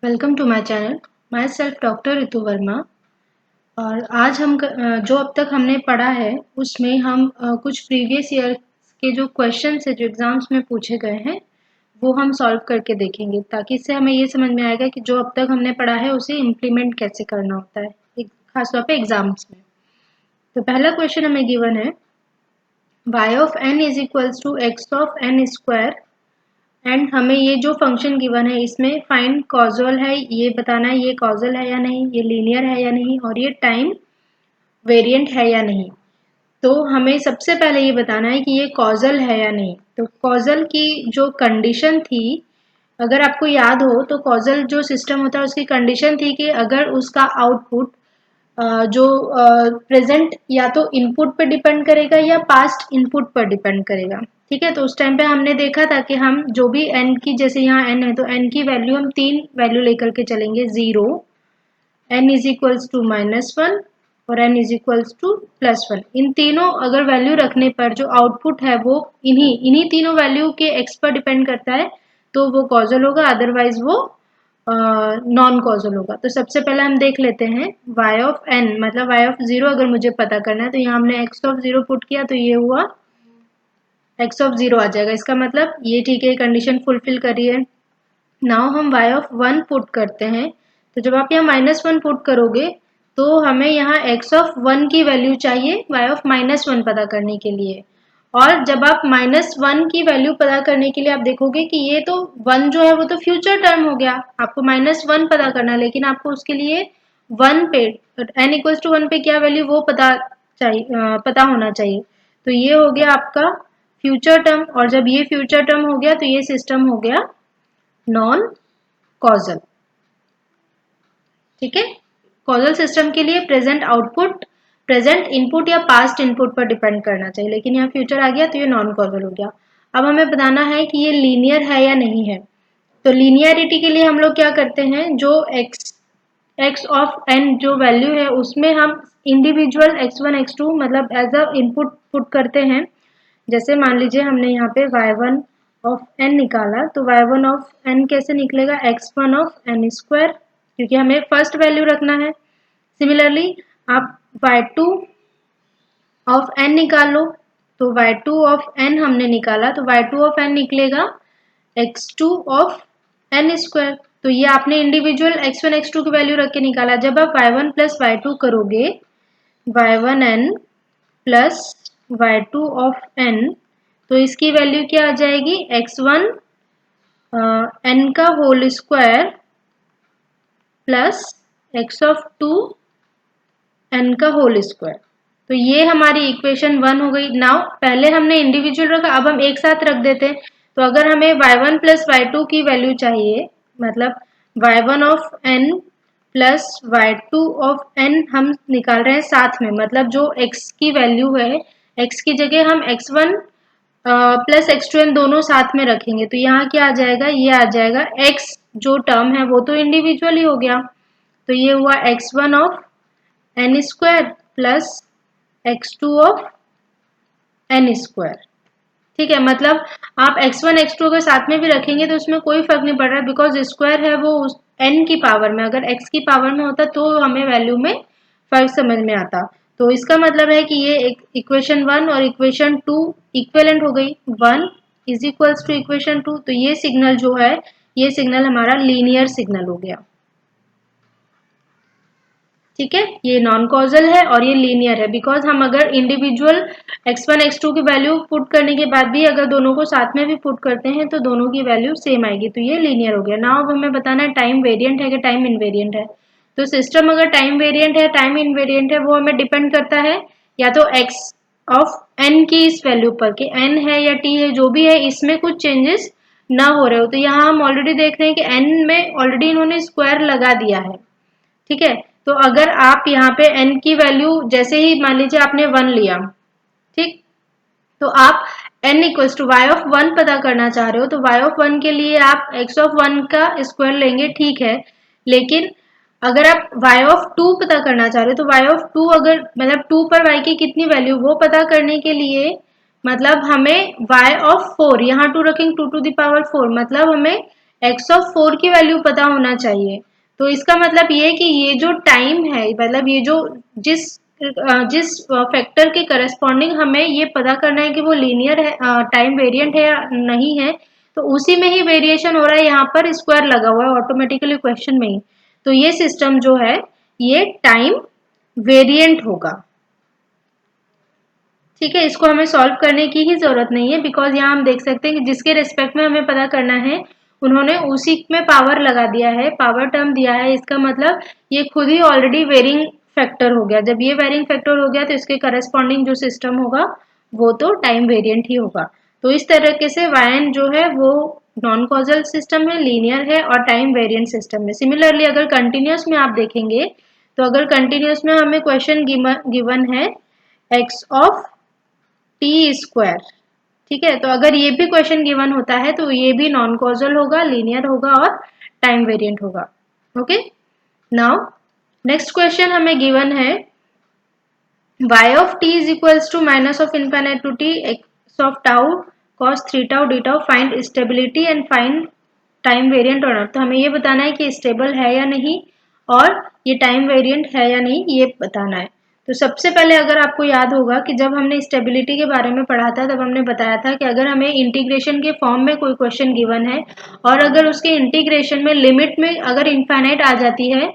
Welcome to my channel. Myself doctor Ritu Verma. और आज हम जो अब तक हमने पढ़ा है उसमें हम कुछ प्रीवियस ईयर के जो क्वेश्चन है जो एग्जाम्स में पूछे गए हैं वो हम सॉल्व करके देखेंगे, ताकि इससे हमें ये समझ में आएगा कि जो अब तक हमने पढ़ा है उसे इम्प्लीमेंट कैसे करना होता है, खासतौर पे एग्जाम्स में। तो पहला क्वेश्चन हमें गिवन है y of n is equals to x of n square, and हमें ये जो फंक्शन गिवन है इसमें फाइंड कॉजल है, ये बताना है ये कॉजल है या नहीं, ये लीनियर है या नहीं, और ये टाइम वेरिएंट है या नहीं। तो हमें सबसे पहले ये बताना है कि ये कॉजल है या नहीं। तो कॉजल की जो कंडीशन थी, अगर आपको याद हो तो कॉजल जो सिस्टम होता है उसकी कंडीशन थी कि अगर उसका आउटपुट जो प्रेजेंट या तो इनपुट पर डिपेंड करेगा या पास्ट इनपुट पर डिपेंड करेगा। ठीक है, तो उस टाइम पे हमने देखा था कि हम जो भी n की, जैसे यहाँ n है तो n की वैल्यू हम 3 वैल्यू लेकर के चलेंगे, 0, n इज इक्वल्स टू -1 और n इज इक्वल्स टू +1। इन तीनों अगर वैल्यू रखने पर जो आउटपुट है वो इन्हीं तीनों वैल्यू के x पर डिपेंड करता है, तो वो कॉजल होगा, अदरवाइज वो नॉन कॉजल होगा। तो सबसे पहले हम देख लेते हैं y ऑफ n, मतलब y ऑफ 0 अगर मुझे पता करना है तो यहाँ हमने x ऑफ 0 पुट किया तो ये हुआ x ऑफ 0 आ जाएगा। इसका मतलब ये ठीक है, कंडीशन फुलफिल करी है। नाउ हम y ऑफ 1 पुट करते हैं, तो जब आप यहाँ -1 पुट करोगे तो हमें यहाँ x ऑफ 1 की वैल्यू चाहिए y ऑफ -1 पता करने के लिए। और जब आप -1 की वैल्यू पता करने के लिए आप देखोगे कि ये तो 1 जो है वो तो फ्यूचर टर्म हो गया, आपको -1 पता करना, लेकिन आपको उसके लिए 1 पे n इक्वल्स टू 1 पे क्या वैल्यू वो पता होना चाहिए। तो ये हो गया आपका फ्यूचर टर्म, और जब ये फ्यूचर टर्म हो गया तो ये सिस्टम हो गया नॉन कॉजल। ठीक है, कॉजल सिस्टम के लिए प्रेजेंट आउटपुट प्रेजेंट इनपुट या पास्ट इनपुट पर डिपेंड करना चाहिए, लेकिन यहाँ फ्यूचर आ गया तो ये नॉन कॉजल हो गया। अब हमें बताना है कि ये लीनियर है या नहीं है। तो लीनियरिटी के लिए हम लोग क्या करते हैं, जो x ऑफ n जो वैल्यू है उसमें हम इंडिविजुअल x1 x2 मतलब एज अ इनपुट पुट करते हैं। जैसे मान लीजिए हमने यहाँ पे y1 ऑफ n निकाला, तो y1 ऑफ n कैसे निकलेगा, x1 ऑफ n स्क्वायर, क्योंकि हमें फर्स्ट वैल्यू रखना है। सिमिलरली आप y2 ऑफ n निकाल लो, तो y2 ऑफ n हमने निकाला तो y2 ऑफ n निकलेगा x2 ऑफ n स्क्वायर। तो ये आपने इंडिविजुअल x1 x2 की वैल्यू रख के निकाला। जब आप y1 प्लस y2 करोगे, y1n plus y2 of n, तो इसकी वैल्यू क्या आ जाएगी, x1 n का whole square plus x of 2 n का होल स्क्वायर। तो ये हमारी इक्वेशन 1 हो गई। नाउ पहले हमने इंडिविजुअल रखा, अब हम एक साथ रख देते हैं। तो अगर हमें y1 प्लस y2 की वैल्यू चाहिए, मतलब y1 of n plus y2 of n हम निकाल रहे हैं साथ में, मतलब जो x की वैल्यू है, x की जगह हम x1 प्लस x2n दोनों साथ में रखेंगे। तो यहाँ क्या आ जाएगा, ये आ जाएगा x जो टर्म है वो तो इंडिविजुअल ही हो गया, तो ये हुआ x1 of n square plus x2 of n square. ठीक है, मतलब आप x1 x2 अगर साथ में भी रखेंगे तो उसमें कोई फर्क नहीं पड़ रहा, बिकॉज स्क्वायर है वो n की पावर में, अगर x की पावर में होता तो हमें वैल्यू में फर्क समझ में आता। तो इसका मतलब है कि ये इक्वेशन 1 और इक्वेशन 2 इक्विवेलेंट हो गई। 1 इज इक्वल्स टू इक्वेशन 2, तो ये सिग्नल जो है ये सिग्नल हमारा लीनियर सिग्नल हो गया। ठीक है, ये नॉन कॉजल है और ये लीनियर है, बिकॉज हम अगर इंडिविजुअल x1 x2 की वैल्यू पुट करने के बाद भी अगर दोनों को साथ में भी पुट करते हैं तो दोनों की वैल्यू सेम आएगी, तो ये लीनियर हो गया। नाउ अब हमें बताना है टाइम वेरिएंट है कि टाइम इनवेरिएंट है। तो सिस्टम अगर टाइम वेरिएंट है, टाइम इनवेरिएंट है, वो हमें डिपेंड करता है या तो x ऑफ n की इस वैल्यू पर कि n है या t है, जो भी है इसमें कुछ चेंजेस ना हो रहे हो। तो यहाँ हम ऑलरेडी देख रहे हैं कि n में ऑलरेडी इन्होंने स्क्वायर लगा दिया है। ठीक है, तो अगर आप यहाँ पे n की वैल्यू जैसे ही मान लीजिए आपने 1 लिया, ठीक, तो आप n equals to y of 1 पता करना चाह रहे हो, तो y ऑफ 1 के लिए आप x ऑफ 1 का स्क्वायर लेंगे, ठीक है। लेकिन अगर आप y ऑफ 2 पता करना चाह रहे हो तो y ऑफ 2 अगर मतलब 2 पर y की कितनी वैल्यू वो पता करने के लिए मतलब हमें y ऑफ 4, यहाँ 2 रखेंगे 2 टू द पावर 4, मतलब हमें एक्स ऑफ 4 की वैल्यू पता होना चाहिए। तो इसका मतलब ये कि ये जो टाइम है, मतलब ये जो जिस जिस फैक्टर के करस्पॉन्डिंग हमें ये पता करना है कि वो लीनियर है, टाइम वेरिएंट है या नहीं है, तो उसी में ही वेरिएशन हो रहा है, यहाँ पर स्क्वायर लगा हुआ है ऑटोमेटिकली क्वेश्चन में ही। तो ये सिस्टम जो है ये टाइम वेरिएंट होगा। ठीक है, इसको हमें सॉल्व करने की ही जरूरत नहीं है, बिकॉज यहाँ हम देख सकते हैं कि जिसके रिस्पेक्ट में हमें पता करना है उन्होंने उसी में पावर लगा दिया है, पावर टर्म दिया है। इसका मतलब ये खुद ही ऑलरेडी वेरिंग फैक्टर हो गया। जब ये वेरिंग फैक्टर हो गया तो इसके करस्पॉन्डिंग जो सिस्टम होगा वो तो टाइम वेरिएंट ही होगा। तो इस तरीके से वायन जो है वो नॉन कॉजल सिस्टम है, लीनियर है और टाइम वेरिएंट सिस्टम है। सिमिलरली अगर कंटिन्यूस में आप देखेंगे तो अगर कंटिन्यूस में हमें क्वेश्चन गिवन है एक्स ऑफ टी स्क्वायर, ठीक है, तो अगर ये भी क्वेश्चन गिवन होता है तो ये भी नॉन कॉजल होगा, लीनियर होगा और टाइम वेरिएंट होगा। ओके, नाउ नेक्स्ट क्वेश्चन हमें गिवन है y of t is equals to minus of infinite to t x of tau cos 3 tau d tau, find stability and find time variant or not. तो हमें ये बताना है कि stable है या नहीं और ये टाइम वेरिएंट है या नहीं, ये बताना है। तो सबसे पहले अगर आपको याद होगा कि जब हमने स्टेबिलिटी के बारे में पढ़ा था तब हमने बताया था कि अगर हमें इंटीग्रेशन के फॉर्म में कोई क्वेश्चन गिवन है और अगर उसके इंटीग्रेशन में लिमिट में अगर इनफाइनाइट आ जाती है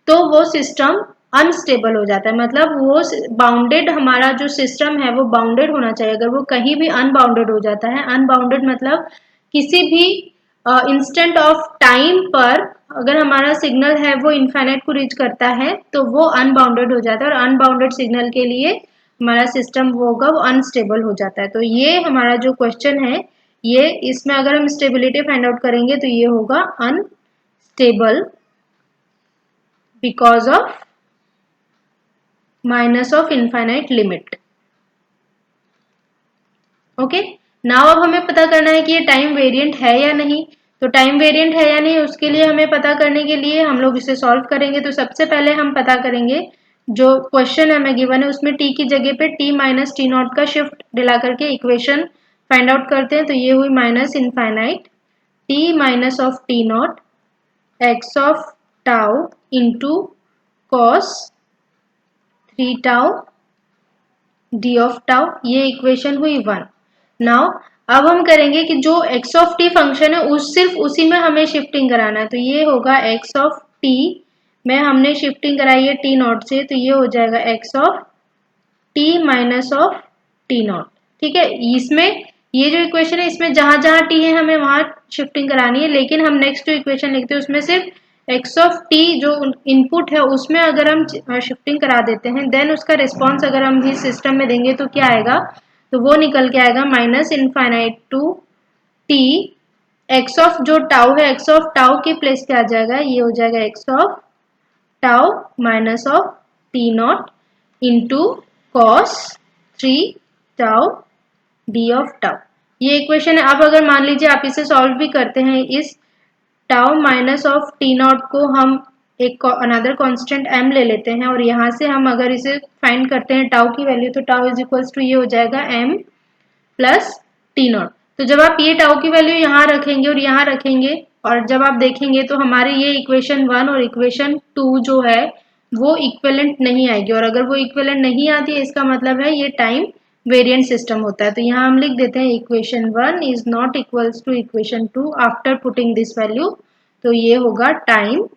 तो वो सिस्टम अनस्टेबल हो जाता है। मतलब वो बाउंडेड, हमारा जो सिस्टम है वो बाउंडेड होना चाहिए। अगर वो कहीं भी अनबाउंडेड हो जाता है, अनबाउंडेड मतलब किसी भी इंस्टेंट ऑफ टाइम पर अगर हमारा सिग्नल है वो इनफाइनाइट को रीच करता है तो वो अनबाउंडेड हो जाता है और अनबाउंडेड सिग्नल के लिए हमारा सिस्टम वो होगा वो अनस्टेबल हो जाता है। तो ये हमारा जो क्वेश्चन है ये, इसमें अगर हम स्टेबिलिटी फाइंड आउट करेंगे तो ये होगा unstable because of minus of infinite limit. Okay, now अब हमें पता करना है कि ये टाइम वेरिएंट है या नहीं। तो टाइम वेरिएंट है या नहीं उसके लिए हमें पता करने के लिए हम लोग इसे सॉल्व करेंगे। तो सबसे पहले हम पता करेंगे जो क्वेश्चन हमें गिवन है उसमें टी की जगह पे टी माइनस टी नॉट का शिफ्ट दिला करके इक्वेशन फाइंड आउट करते हैं। तो ये हुई minus infinite T minus of t not x of tau into cos 3 tau d of tau, ये इक्वेशन हुई 1। नाउ अब हम करेंगे कि जो x ऑफ टी फंक्शन है उस सिर्फ उसी में हमें शिफ्टिंग कराना है। तो ये होगा x ऑफ टी में हमने शिफ्टिंग कराई है टी नॉट से, तो ये हो जाएगा x of T minus of t naught. ठीक है, इसमें ये जो इक्वेशन है इसमें जहां जहां टी है हमें वहां शिफ्टिंग करानी है, लेकिन हम नेक्स्ट जो इक्वेशन लिखते हैं उसमें सिर्फ x ऑफ टी जो इनपुट है उसमें अगर हम शिफ्टिंग करा देते हैं देन उसका रिस्पॉन्स अगर हम भी सिस्टम में देंगे तो क्या आएगा, तो वो निकल के आएगा minus infinite to t x of जो टाउ है एक्स ऑफ टाउ के प्लेस पे आ जाएगा, ये हो जाएगा x of tau minus of t naught into cos 3 tau d of tau. ये इक्वेशन है। अब अगर मान लीजिए आप इसे सॉल्व भी करते हैं, इस tau minus of t not को हम एक अनदर कांस्टेंट m ले लेते हैं और यहाँ से हम अगर इसे फाइंड करते हैं टाउ की वैल्यू, तो टाउ इज इक्वल्स टू ये हो जाएगा m प्लस टी नॉट। तो जब आप ये टाउ की वैल्यू यहाँ रखेंगे और यहाँ रखेंगे और जब आप देखेंगे तो हमारे ये इक्वेशन 1 और इक्वेशन 2 जो है वो इक्विवेलेंट नहीं आएगी, और अगर वो इक्विवेलेंट नहीं आती है इसका मतलब है ये टाइम वेरिएंट सिस्टम होता है। तो यहाँ हम लिख देते हैं equation 1 is not equals to equation 2 after putting this value. तो ये होगा टाइम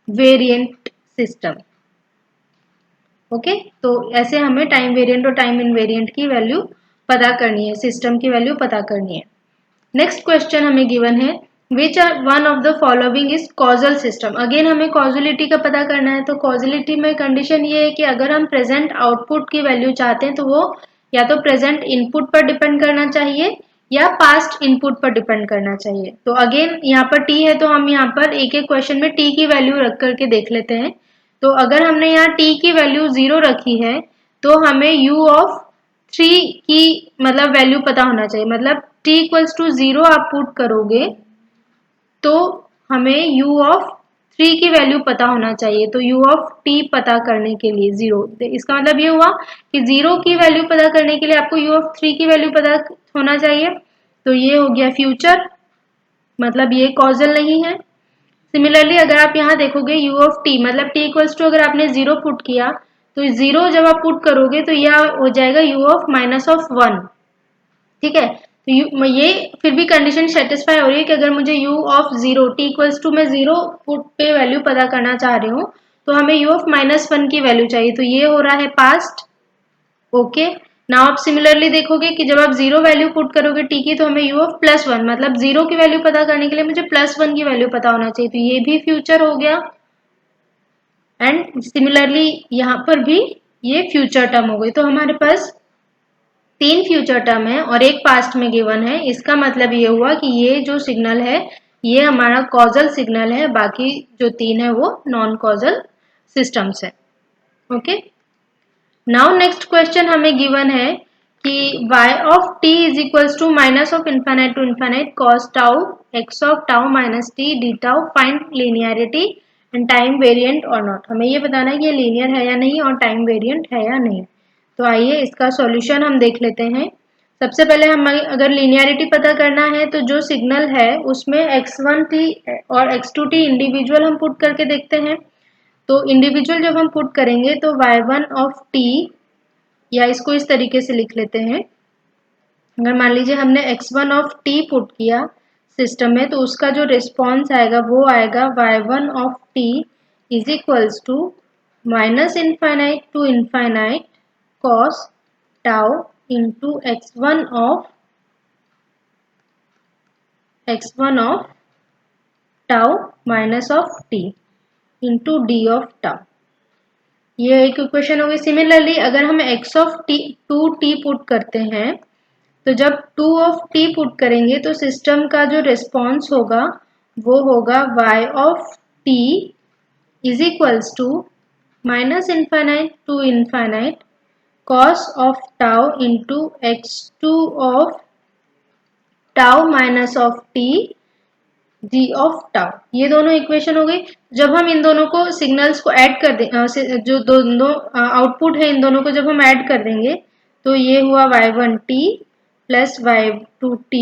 वेरिएंट सिस्टम। ओके, तो ऐसे हमें टाइम वेरिएंट और टाइम इनवेरिएंट की वैल्यू पता करनी है, सिस्टम की वैल्यू पता करनी है। नेक्स्ट क्वेश्चन हमें गिवन है which are one of the following is causal system. Again हमें कॉजलिटी का पता करना है। तो कॉजलिटी में कंडीशन ये है कि अगर हम प्रेजेंट आउटपुट की वैल्यू चाहते हैं तो वो या तो प्रेजेंट इनपुट पर डिपेंड करना चाहिए या पास्ट इनपुट पर डिपेंड करना चाहिए। तो अगेन यहाँ पर t है तो हम यहाँ पर एक एक क्वेश्चन में t की वैल्यू रख करके देख लेते हैं। तो अगर हमने यहाँ t की वैल्यू 0 रखी है तो हमें u ऑफ 3 की मतलब वैल्यू पता होना चाहिए। मतलब t इक्वल्स टू 0 आप पुट करोगे तो हमें u ऑफ 3 की वैल्यू पता होना चाहिए। तो u ऑफ t पता करने के लिए 0, इसका मतलब ये हुआ कि 0 की वैल्यू पता करने के लिए आपको u ऑफ 3 की वैल्यू पता होना चाहिए। तो ये हो गया फ्यूचर मतलब ये कॉजल नहीं है। सिमिलरली अगर आप यहाँ देखोगे u ऑफ t मतलब t इक्वल्स टू अगर आपने 0 पुट किया तो 0 जब आप पुट करोगे तो यह हो जाएगा u ऑफ माइनस ऑफ 1। ठीक है, तो ये फिर भी कंडीशन सेटिस्फाई हो रही है कि अगर मुझे u of 0 t equals to मैं 0 पुट पे वैल्यू पता करना चाह रही हूँ तो हमें u ऑफ माइनस 1 की वैल्यू चाहिए, तो ये हो रहा है पास्ट। ओके, नाउ आप सिमिलरली देखोगे कि जब आप 0 वैल्यू पुट करोगे t की तो हमें u ऑफ प्लस 1 मतलब 0 की वैल्यू पता करने के लिए मुझे प्लस 1 की वैल्यू पता होना चाहिए, तो ये भी फ्यूचर हो गया। एंड सिमिलरली यहाँ पर भी ये फ्यूचर टर्म हो गई, तो हमारे पास 3 फ्यूचर टर्म है और एक पास्ट में गिवन है। इसका मतलब ये हुआ कि ये जो सिग्नल है ये हमारा कॉजल सिग्नल है, बाकी जो 3 है वो नॉन कॉजल सिस्टम्स है। ओके, नाउ नेक्स्ट क्वेश्चन हमें गिवन है कि y of t is equals to minus of infinite to infinite cos tau x of tau minus t d tau, find linearity and time variant or not. हमें ये बताना है कि ये linear है या नहीं और टाइम वेरिएंट है या नहीं। तो आइए इसका सॉल्यूशन हम देख लेते हैं। सबसे पहले हम अगर लीनियरिटी पता करना है तो जो सिग्नल है उसमें x1t और x2t इंडिविजुअल हम पुट करके देखते हैं। तो इंडिविजुअल जब हम पुट करेंगे तो y1 ऑफ t, या इसको इस तरीके से लिख लेते हैं, अगर मान लीजिए हमने x1 ऑफ t पुट किया सिस्टम में तो उसका जो रिस्पॉन्स आएगा वो आएगा y1 of t is equals to minus infinite to infinite cos tau into x1 of tau minus of t into d of tau. ये एक इक्वेशन हो गई। सिमिलरली अगर हम x of t 2t put करते हैं तो जब 2 ऑफ t पुट करेंगे तो सिस्टम का जो रिस्पॉन्स होगा वो होगा y of t is equals to minus infinite to infinite cos of tau into x2 of tau minus of t d of tau. ये दोनों इक्वेशन हो गई। जब हम इन दोनों को सिग्नल्स को ऐड कर दें, जो दोनों आउटपुट है इन दोनों को जब हम ऐड कर देंगे तो ये हुआ y1t प्लस y2t।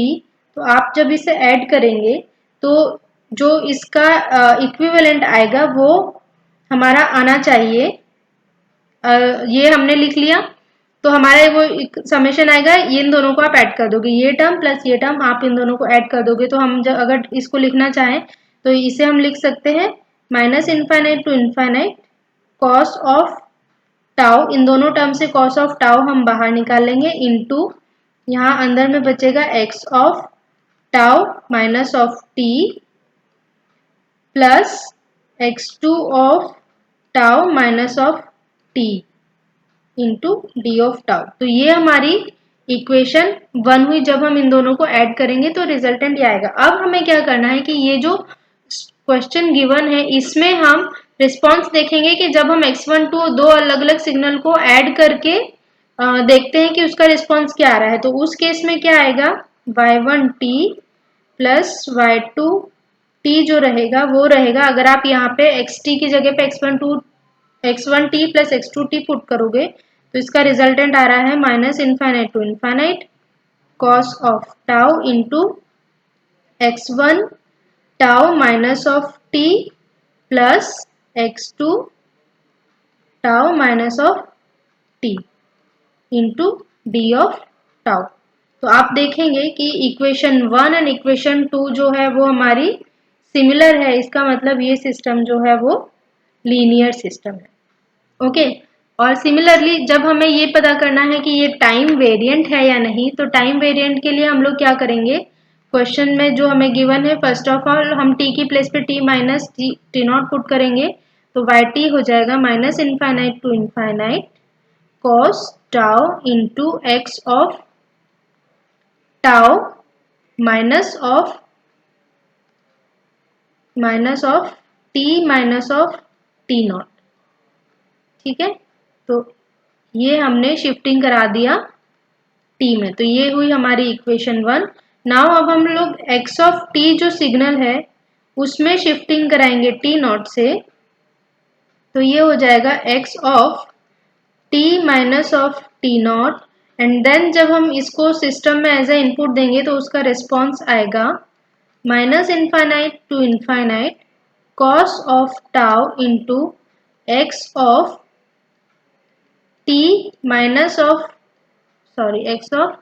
तो आप जब इसे ऐड करेंगे तो जो इसका इक्विवेलेंट आएगा वो हमारा आना चाहिए, ये हमने लिख लिया। तो हमारा वो समेशन आएगा, इन दोनों को आप ऐड कर दोगे, ये टर्म प्लस ये टर्म आप इन दोनों को ऐड कर दोगे। तो हम जब अगर इसको लिखना चाहें तो इसे हम लिख सकते हैं minus infinite to infinite cos of tau, इन दोनों टर्म से कॉस ऑफ टाउ हम बाहर निकाल लेंगे, इनटू यहाँ अंदर में बचेगा x of tau minus of T plus x2 of tau minus of T into d of tau. तो ये हमारी इक्वेशन 1 हुई। जब हम इन दोनों को ऐड करेंगे तो रिजल्टेंट ये आएगा। अब हमें क्या करना है कि ये जो क्वेश्चन गिवन है इसमें हम रिस्पॉन्स देखेंगे कि जब हम x1 2 दो अलग अलग सिग्नल को ऐड करके देखते हैं कि उसका रिस्पॉन्स क्या आ रहा है। तो उस केस में क्या आएगा, y1t प्लस y2t जो रहेगा वो रहेगा, अगर आप यहाँ पे xt की जगह पे x1t प्लस x2t पुट करोगे तो इसका रिजल्टेंट आ रहा है minus infinite to infinite cos of tau into x1 tau minus of t plus x2 tau minus of t into d of tau. तो आप देखेंगे कि इक्वेशन 1 एंड इक्वेशन 2 जो है वो हमारी सिमिलर है, इसका मतलब ये सिस्टम जो है वो लीनियर सिस्टम है। ओके, और सिमिलरली जब हमें ये पता करना है कि ये टाइम वेरिएंट है या नहीं, तो टाइम वेरिएंट के लिए हम लोग क्या करेंगे, क्वेश्चन में जो हमें गिवन है फर्स्ट ऑफ ऑल हम t की प्लेस पे t minus t naught put करेंगे तो yt हो जाएगा minus infinite to infinite cos tau into x of tau minus of t minus of t naught. ठीक है, तो ये हमने शिफ्टिंग करा दिया t में, तो ये हुई हमारी इक्वेशन 1। नाउ अब हम लोग x ऑफ t जो सिग्नल है उसमें शिफ्टिंग कराएंगे t नॉट से, तो ये हो जाएगा x of t minus of t naught, and then जब हम इसको सिस्टम में एज ए इनपुट देंगे तो उसका रिस्पॉन्स आएगा minus infinite to infinite cos of tau into x of t minus of x of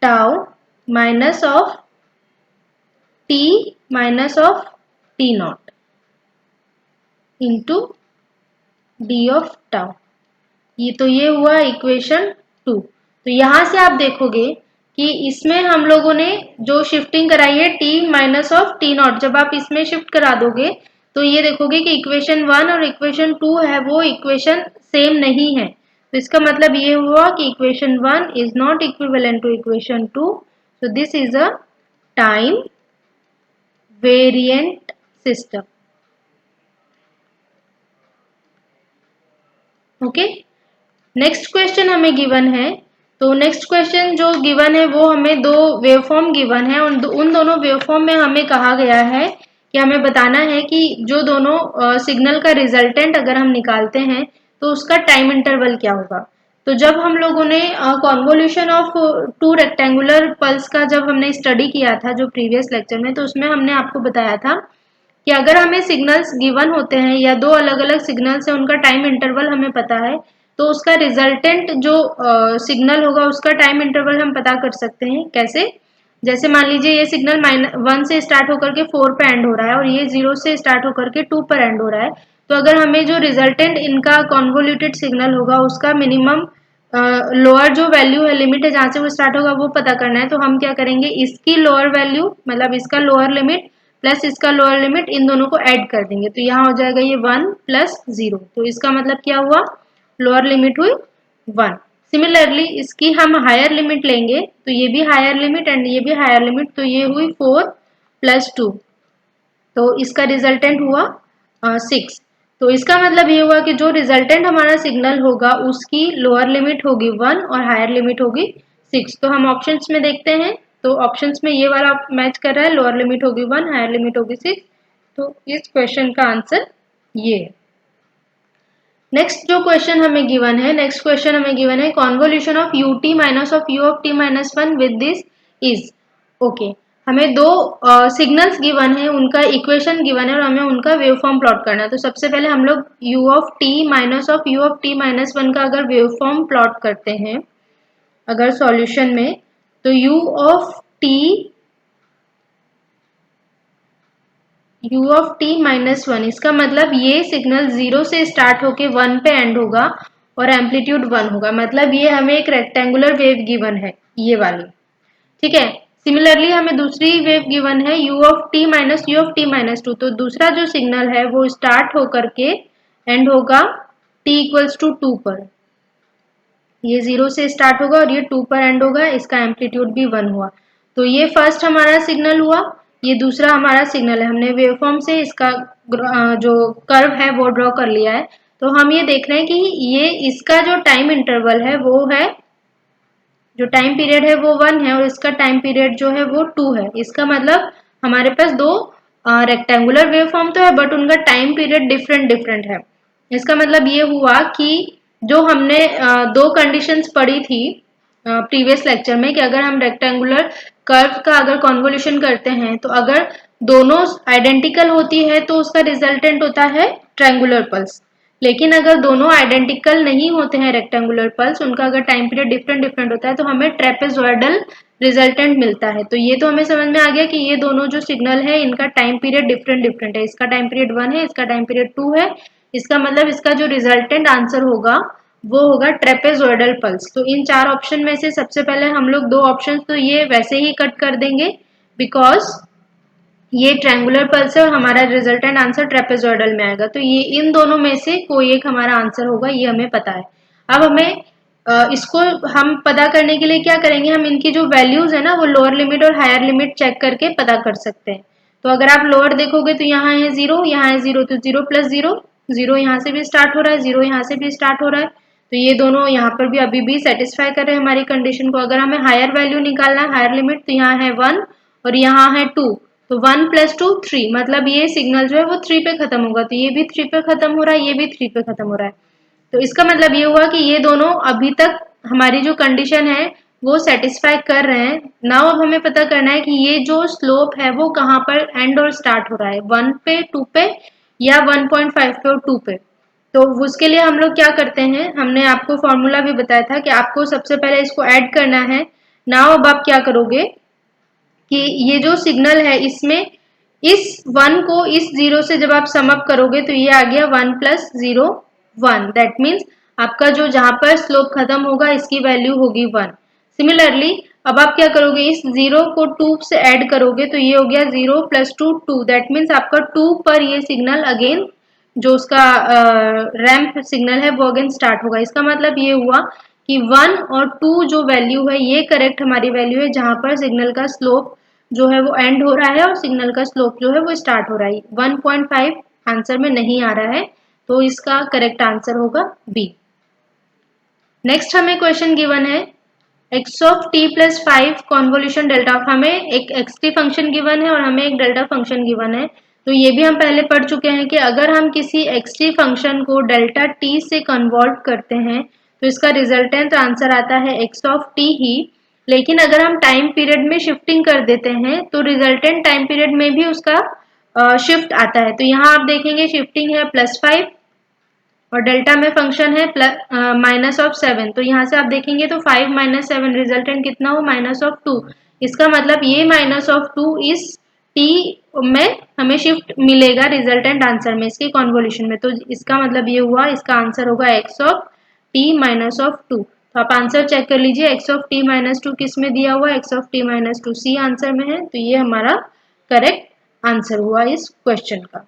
tau minus of t minus of t naught into d of tau। ये हुआ equation 2। तो यहां से आप देखोगे कि इसमें हम लोगों ने जो शिफ्टिंग कराई है t minus of t not, जब आप इसमें शिफ्ट करा दोगे तो ये देखोगे कि इक्वेशन 1 और इक्वेशन 2 है वो इक्वेशन सेम नहीं है। तो इसका मतलब ये हुआ कि equation 1 is not equivalent to equation 2। So this is a time variant system. Okay, next question हमें गिवन है। तो नेक्स्ट क्वेश्चन जो गिवन है वो हमें दो वेवफॉर्म गिवन है, उन दोनों वेवफॉर्म में हमें कहा गया है कि हमें बताना है कि जो दोनों सिग्नल का रिजल्टेंट अगर हम निकालते हैं तो उसका टाइम इंटरवल क्या होगा। तो जब हम लोगों ने convolution of two rectangular pulse का जब हमने स्टडी किया था जो प्रीवियस लेक्चर में, तो उसमें हमने आपको बताया था कि अगर हमें सिग्नल्स गिवन होते हैं या दो अलग अलग सिग्नल्स है उनका टाइम इंटरवल हमें पता है, तो उसका रिजल्टेंट जो सिग्नल होगा उसका टाइम इंटरवल हम पता कर सकते हैं। कैसे? जैसे मान लीजिए ये सिग्नल -1 से स्टार्ट होकर के 4 पे एंड हो रहा है और ये 0 से स्टार्ट होकर के 2 पर एंड हो रहा है। तो अगर हमें जो रिजल्टेंट इनका कॉन्वोल्यूटेड सिग्नल होगा उसका मिनिमम लोअर जो वैल्यू है, लिमिट है जहां से वो स्टार्ट होगा वो पता करना है, तो हम क्या करेंगे, इसकी लोअर वैल्यू मतलब इसका लोअर लिमिट प्लस इसका लोअर लिमिट इन दोनों को ऐड कर देंगे। तो यहाँ हो जाएगा ये 1 प्लस 0। तो इसका मतलब क्या हुआ, लोअर लिमिट हुई 1। सिमिलरली इसकी हम हायर लिमिट लेंगे तो ये भी हायर लिमिट एंड ये भी हायर लिमिट, तो ये हुई 4 प्लस 2, तो इसका रिजल्टेंट हुआ 6। तो इसका मतलब ये हुआ कि जो रिजल्टेंट हमारा सिग्नल होगा उसकी लोअर लिमिट होगी 1 और हायर लिमिट होगी 6। तो हम ऑप्शंस में देखते हैं, तो ऑप्शंस में ये वाला मैच कर रहा है, लोअर लिमिट होगी 1 हायर लिमिट होगी 6। तो इस क्वेश्चन का आंसर ये है। नेक्स्ट जो क्वेश्चन हमें गिवन है, नेक्स्ट क्वेश्चन हमें गिवन है convolution of U T minus of you of T minus 1 with this is. Okay, हमें दो सिग्नल्स गिवन है, उनका इक्वेशन गिवन है और हमें उनका वेवफॉर्म प्लॉट करना है। तो सबसे पहले हम लोग u of T minus of you of T minus 1 का अगर वेवफॉर्म प्लॉट करते हैं अगर सॉल्यूशन में, तो u ऑफ टी माइनस 1, इसका मतलब ये सिग्नल 0 से स्टार्ट होके 1 पे एंड होगा और एम्पलीट्यूड 1 होगा, मतलब ये हमें एक रेक्टेंगुलर वेव गिवन है ये वाली। ठीक है, सिमिलरली हमें दूसरी वेव गिवन है u of T minus you of T minus 2। तो दूसरा जो सिग्नल है वो स्टार्ट होकर के एंड होगा t इक्वल्स टू 2 पर। ये 0 से स्टार्ट होगा और ये 2 पर एंड होगा, इसका एम्पलीट्यूड भी 1 हुआ। तो ये फर्स्ट हमारा सिग्नल हुआ, ये दूसरा हमारा सिग्नल है। हमने वेवफॉर्म से इसका जो कर्व है वो ड्रॉ कर लिया है। तो हम ये देख रहे हैं कि ये इसका जो टाइम इंटरवल है वो है, जो टाइम पीरियड है वो 1 है और इसका टाइम पीरियड जो है वो 2 है। इसका मतलब हमारे पास दो रेक्टेंगुलर वेवफॉर्म तो है बट उनका टाइम पीरियड डिफरेंट डिफरेंट है। इसका मतलब ये हुआ कि जो हमने दो कंडीशंस पढ़ी थी प्रीवियस लेक्चर में कि अगर हम रेक्टेंगुलर कर्व का अगर कॉन्वोल्यूशन करते हैं तो अगर दोनों आइडेंटिकल होती है तो उसका रिजल्टेंट होता है ट्रायंगुलर पल्स। लेकिन अगर दोनों आइडेंटिकल नहीं होते हैं रेक्टेंगुलर पल्स, उनका अगर टाइम पीरियड डिफरेंट डिफरेंट होता है तो हमें ट्रेपेजॉइडल रिजल्टेंट मिलता है। तो ये तो हमें समझ में आ गया कि ये दोनों जो सिग्नल है इनका टाइम पीरियड डिफरेंट डिफरेंट है। इसका टाइम पीरियड 1 है, इसका टाइम पीरियड 2 है। इसका मतलब इसका जो रिजल्टेंट आंसर होगा वो होगा ट्रेपेजॉइडल पल्स। तो इन चार ऑप्शन में से सबसे पहले हम लोग दो ऑप्शन तो ये वैसे ही कट कर देंगे बिकॉज ये ट्रायंगुलर पल्स है और हमारा रिजल्टेंट आंसर ट्रेपेजॉइडल में आएगा। तो ये इन दोनों में से कोई एक हमारा आंसर होगा, ये हमें पता है। अब हमें इसको हम पता करने के लिए क्या करेंगे, हम इनकी जो वैल्यूज है ना वो लोअर लिमिट और हायर लिमिट चेक करके पता कर सकते हैं। तो अगर आप लोअर देखोगे तो यहाँ है 0, यहाँ है 0, तो 0 प्लस 0, 0 यहाँ से भी स्टार्ट हो रहा है, 0 यहाँ से भी स्टार्ट हो रहा है। तो ये दोनों यहाँ पर भी अभी भी सेटिस्फाई कर रहे हैं हमारी कंडीशन को। अगर हमें हायर वैल्यू निकालना है, हायर लिमिट, तो यहाँ है 1 और यहाँ है 2, तो 1 प्लस 2 3, मतलब ये सिग्नल जो है वो 3 पे खत्म होगा। तो ये भी 3 पे खत्म हो रहा है, ये भी 3 पे खत्म हो रहा है। तो इसका मतलब ये हुआ कि ये दोनों अभी तक हमारी जो कंडीशन है वो सेटिस्फाई कर रहे हैं। नाउ अब हमें पता करना है कि ये जो स्लोप है वो कहाँ पर एंड और स्टार्ट हो रहा है, 1 पे, 2 पे या 1.5 पे और 2 पे। तो उसके लिए हम लोग क्या करते हैं, हमने आपको फॉर्मूला भी बताया था कि आपको सबसे पहले इसको ऐड करना है। नाउ अब आप क्या करोगे कि ये जो सिग्नल है इसमें इस 1 को इस 0 से जब आप सम अप करोगे तो ये आ गया 1 प्लस 0 1। दैट मीन्स आपका जो जहां पर स्लोप खत्म होगा इसकी वैल्यू होगी 1। सिमिलरली अब आप क्या करोगे, इस 0 को 2 से ऐड करोगे तो ये हो गया 0 प्लस 2 2। दैट मीन्स आपका 2 पर ये सिग्नल अगेन जो उसका रैंप सिग्नल है वो अगेन स्टार्ट होगा। इसका मतलब ये हुआ कि 1 और 2 जो वैल्यू है ये करेक्ट हमारी वैल्यू है जहां पर सिग्नल का स्लोप जो है वो एंड हो रहा है और सिग्नल का स्लोप जो है वो स्टार्ट हो रहा है। 1.5 आंसर में नहीं आ रहा है, तो इसका करेक्ट आंसर होगा बी। नेक्स्ट हमें क्वेश्चन गिवन है x of t plus 5 convolution delta of, हमें एक xt फंक्शन गिवन है और हमें एक डेल्टा फंक्शन गिवन है। तो ये भी हम पहले पढ़ चुके हैं कि अगर हम किसी xt फंक्शन को डेल्टा t से कन्वर्ट करते हैं तो इसका रिजल्टेंट आंसर आता है x ऑफ t ही। लेकिन अगर हम टाइम पीरियड में शिफ्टिंग कर देते हैं तो रिजल्टेंट टाइम पीरियड में भी उसका शिफ्ट आता है। तो यहाँ आप देखेंगे शिफ्टिंग है +5 और डेल्टा में फंक्शन है -7। तो यहाँ से आप देखेंगे तो 5 - 7 रिजल्टेंट कितना हो -2। इसका मतलब ये -2 इस t में हमें शिफ्ट मिलेगा रिजल्टेंट आंसर में इसके कॉन्वोल्यूशन में। तो इसका मतलब ये हुआ, इसका आंसर होगा x ऑफ t -2। तो आप आंसर चेक कर लीजिए, x ऑफ t -2 किस में दिया हुआ है, x of t -2 C answer में है। तो ये हमारा करेक्ट आंसर हुआ इस क्वेश्चन का।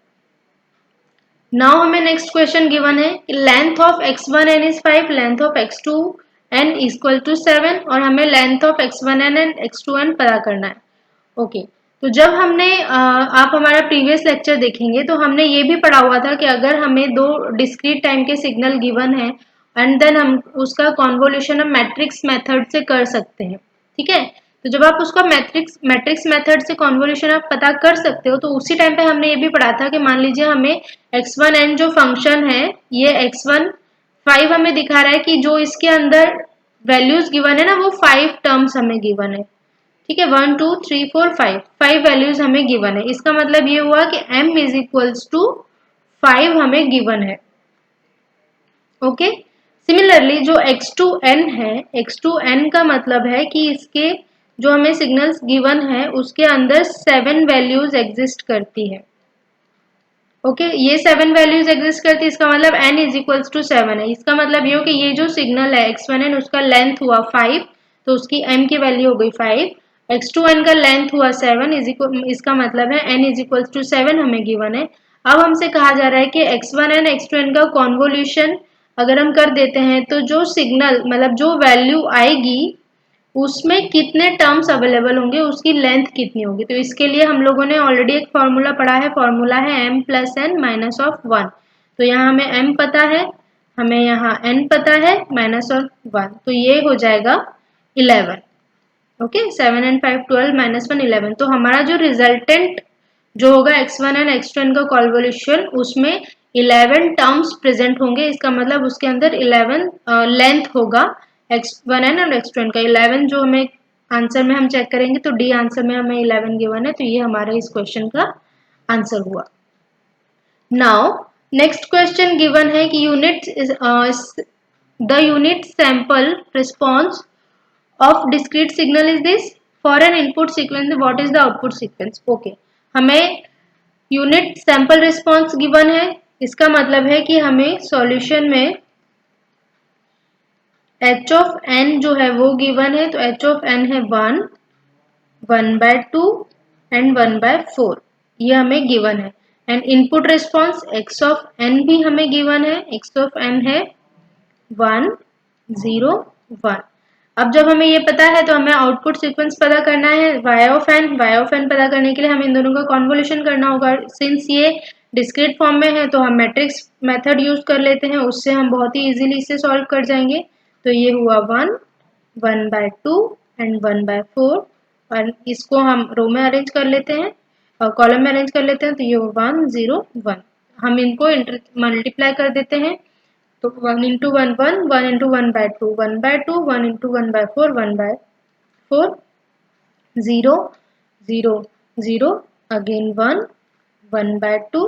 नाउ हमें नेक्स्ट क्वेश्चन गिवन है कि length of x1n is 5, length of x2n equal to 7 और हमें length of x1n and x2n पता करना है। ओके तो जब हमने आप हमारा प्रीवियस लेक्चर देखेंगे तो हमने ये भी पढ़ा हुआ था कि अगर हमें दो डिस्क्रीट टाइम के सिग्नल गिवन है एंड देन हम उसका कॉन्वोल्यूशन हम मैट्रिक्स मेथड से कर सकते हैं। ठीक है, तो जब आप उसका मैट्रिक्स मेथड से कॉन्वोल्यूशन आप पता कर सकते हो तो उसी टाइम पे हमने ये भी पढ़ा था कि मान लीजिए हमें x1n जो फंक्शन है ये x1 5 हमें दिखा रहा है कि जो इसके अंदर वैल्यूज गिवन है ना वो 5 टर्म्स हमें गिवन है। ठीक है, 1 2 3 4 5 वैल्यूज हमें गिवन है। इसका मतलब ये हुआ कि m इज इक्वल्स टू 5 हमें गिवन है। ओके, सिमिलरली जो x2n है, x2n का मतलब है कि इसके जो हमें सिग्नल्स गिवन है उसके अंदर 7 वैल्यूज एग्जिस्ट करती है। ओके ये 7 वैल्यूज एग्जिस्ट करती है, इसका मतलब n इज इक्वल्स टू 7 है। इसका मतलब ये हो कि ये जो सिग्नल है x1n उसका लेंथ हुआ 5 तो उसकी m की वैल्यू हो गई 5, x2n का लेंथ हुआ 7 इसका मतलब है n इज इक्वल्स टू 7 हमें गिवन है। अब हमसे कहा जा रहा है कि x1n x2n का कॉन्वोल्यूशन अगर हम कर देते हैं तो जो सिग्नल मतलब जो वैल्यू आएगी उसमें कितने टर्म्स अवेलेबल होंगे, उसकी लेंथ कितनी होगी। तो इसके लिए हम लोगों ने ऑलरेडी एक फॉर्मूला पढ़ा है, फॉर्मूला है m plus n minus of 1। तो यहाँ हमें m पता है, हमें यहाँ n पता है माइनस ऑफ 1, तो ये हो जाएगा 11। Okay 7 and 5 12 minus 1 11। तो हमारा जो रिजल्टेंट जो होगा x1 एंड x2n का कॉन्वोल्यूशन उसमें 11 टर्म्स प्रेजेंट होंगे। इसका मतलब उसके अंदर 11 लेंथ होगा x1n और x2n का। 11 जो हमें आंसर में हम चेक करेंगे तो डी आंसर में हमें 11 गिवन है, तो ये हमारा इस क्वेश्चन का आंसर हुआ। नाउ नेक्स्ट क्वेश्चन गिवन है कि the unit sample response of discrete signal is this, for an input sequence what is the output sequence। Okay हमें यूनिट सैंपल रिस्पॉन्स गिवन है, इसका मतलब है कि हमें सॉल्यूशन में h ऑफ n जो है वो गिवन है। तो h ऑफ n है 1 1/2 एंड 1/4 ये हमें गिवन है। And input response x of n भी हमें गिवन है, x ऑफ n है 1 0 1। अब जब हमें ये पता है तो हमें आउटपुट सीक्वेंस पता करना है y ऑफ n पता करने के लिए हमें इन दोनों का कॉन्वोल्यूशन करना होगा। सिंस ये डिस्क्रीट फॉर्म में है तो हम मैट्रिक्स मेथड यूज कर लेते हैं, उससे हम बहुत ही इजीली इसे सॉल्व कर जाएंगे। तो ये हुआ 1 1/2 एंड 1/4 और इसको हम रो में अरेंज कर लेते हैं और कॉलम में अरेंज कर लेते हैं। तो ये 1 0 1, हम इनको मल्टीप्लाई कर देते हैं। तो 1 into 1 1 1 into 1/2 1/2 1 into 1/4 1/4 4, 0, 0, 0, again 1, 1/2,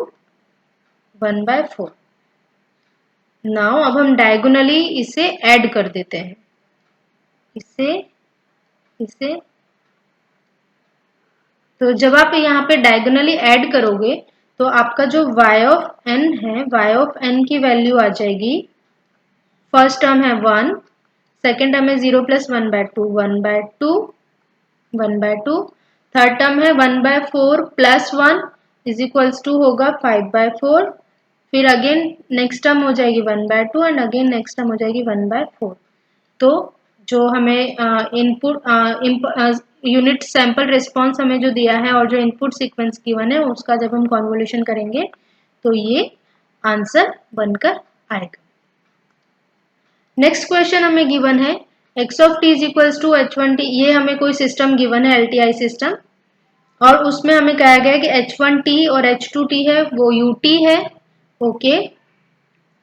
1/4। Now अब हम डायगोनली इसे ऐड कर देते हैं, इसे तो जब आप यहाँ पे डायगोनली ऐड करोगे तो आपका जो y ऑफ n है, y ऑफ n की वैल्यू आ जाएगी, फर्स्ट टर्म है 1, सेकेंड टर्म है 0 प्लस 1/2, 1/2, 1/2, थर्ड टर्म है 1/4 प्लस 1 इज इक्वल्स टू होगा 5/4, फिर अगेन नेक्स्ट टर्म हो जाएगी 1/2 एंड अगेन नेक्स्ट टर्म हो जाएगी 1/4। तो जो हमें इनपुट यूनिट सैंपल रिस्पॉन्स हमें जो दिया है और जो इनपुट सीक्वेंस गिवन है उसका जब हम कॉन्वोल्यूशन करेंगे तो ये आंसर बनकर आएगा। नेक्स्ट क्वेश्चन हमें गिवन है x of t is equals to h1t। ये हमें कोई सिस्टम गिवन है LTI सिस्टम, और उसमें हमें कहा गया है कि h1t और h2t है वो ut है, ओके,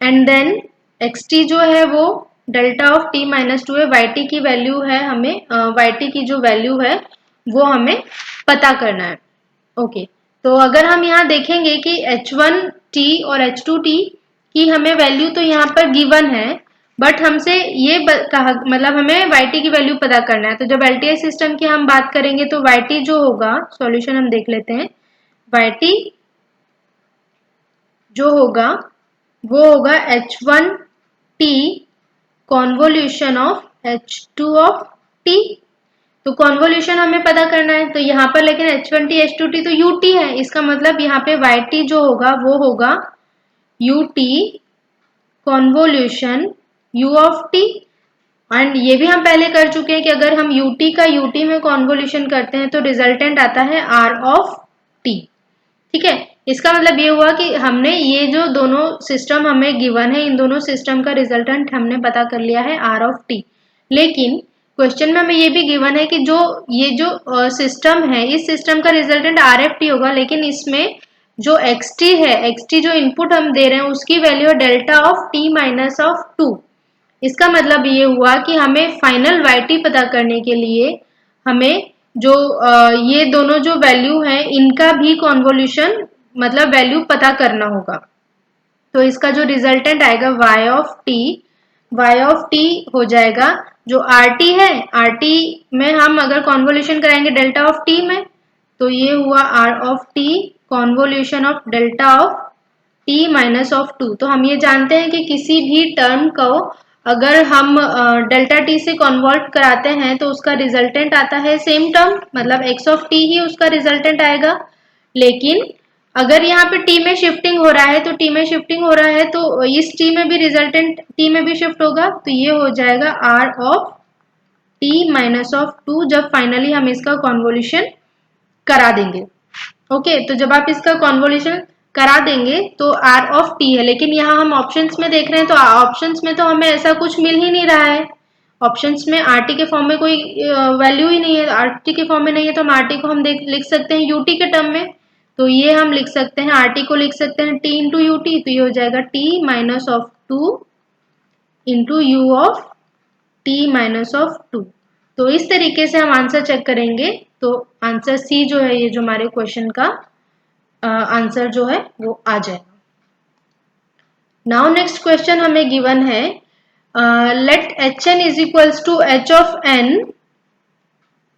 एंड देन xt जो है वो डेल्टा ऑफ t माइनस 2 है, yt की वैल्यू है, हमें yt की जो वैल्यू है वो हमें पता करना है, ओके। तो अगर हम यहाँ देखेंगे कि h1t और h2t की हमें वैल्यू तो यहाँ पर गिवन है, बट हमसे ये कहा मतलब हमें yt की वैल्यू पता करना है। तो जब LTI सिस्टम की हम बात करेंगे तो yt जो होगा, सॉल्यूशन हम देख लेते हैं, yt जो होगा वो होगा h1t convolution of h2 of t। तो कॉन्वोल्यूशन हमें पता करना है, तो यहाँ पर लेकिन h1t h2t तो ut है, इसका मतलब यहाँ पे yt जो होगा वो होगा ut convolution u of t। And ये भी हम पहले कर चुके हैं कि अगर हम ut का ut में कॉन्वोल्यूशन करते हैं तो रिजल्टेंट आता है r ऑफ t, ठीक है। इसका मतलब ये हुआ कि हमने ये जो दोनों सिस्टम हमें गिवन है, इन दोनों सिस्टम का रिजल्टेंट हमने पता कर लिया है r ऑफ t। लेकिन क्वेश्चन में हमें ये भी गिवन है कि ये जो सिस्टम है, इस सिस्टम का रिजल्टेंट आर एफ टी होगा, लेकिन इसमें जो xt है, xt जो इनपुट हम दे रहे हैं उसकी वैल्यू है delta of t minus of 2। इसका मतलब ये हुआ कि हमें फाइनल yt पता करने के लिए हमें जो ये दोनों जो वैल्यू हैं इनका भी कॉन्वोल्यूशन मतलब वैल्यू पता करना होगा। तो इसका जो रिजल्टेंट आएगा y ऑफ t हो जाएगा जो rt है, rt में हम अगर कॉन्वोल्यूशन कराएंगे डेल्टा ऑफ t में, तो ये हुआ r of t convolution of delta of t minus of 2। तो हम ये जानते हैं कि किसी भी टर्म को अगर हम डेल्टा t से कन्वर्ट कराते हैं तो उसका रिजल्टेंट आता है सेम टर्म, मतलब x ऑफ t ही उसका रिजल्टेंट आएगा। लेकिन अगर यहाँ पे t में शिफ्टिंग हो रहा है तो t में शिफ्टिंग हो रहा है तो इस t में भी रिजल्टेंट t में भी शिफ्ट होगा, तो ये हो जाएगा r of t minus of 2 जब फाइनली हम इसका कॉन्वोल्यूशन करा देंगे, ओके। तो जब आप इसका कॉन्वोल्यूशन करा देंगे तो r ऑफ t है, लेकिन यहाँ हम ऑप्शंस में देख रहे हैं तो ऑप्शंस में तो हमें ऐसा कुछ मिल ही नहीं रहा है। ऑप्शंस में rt के फॉर्म में कोई वैल्यू ही नहीं है, rt के फॉर्म में नहीं है, तो हम rt को हम लिख सकते हैं ut के टर्म में। तो ये हम लिख सकते हैं, rt को लिख सकते हैं t इंटू ut, तो ये हो जाएगा t minus of 2 into u of t minus of 2। तो इस तरीके से हम आंसर चेक करेंगे तो आंसर सी जो है, ये जो हमारे क्वेश्चन का आंसर जो है वो आ जाएगा। नाउ नेक्स्ट क्वेश्चन हमें गिवन है let hn is equals to h of n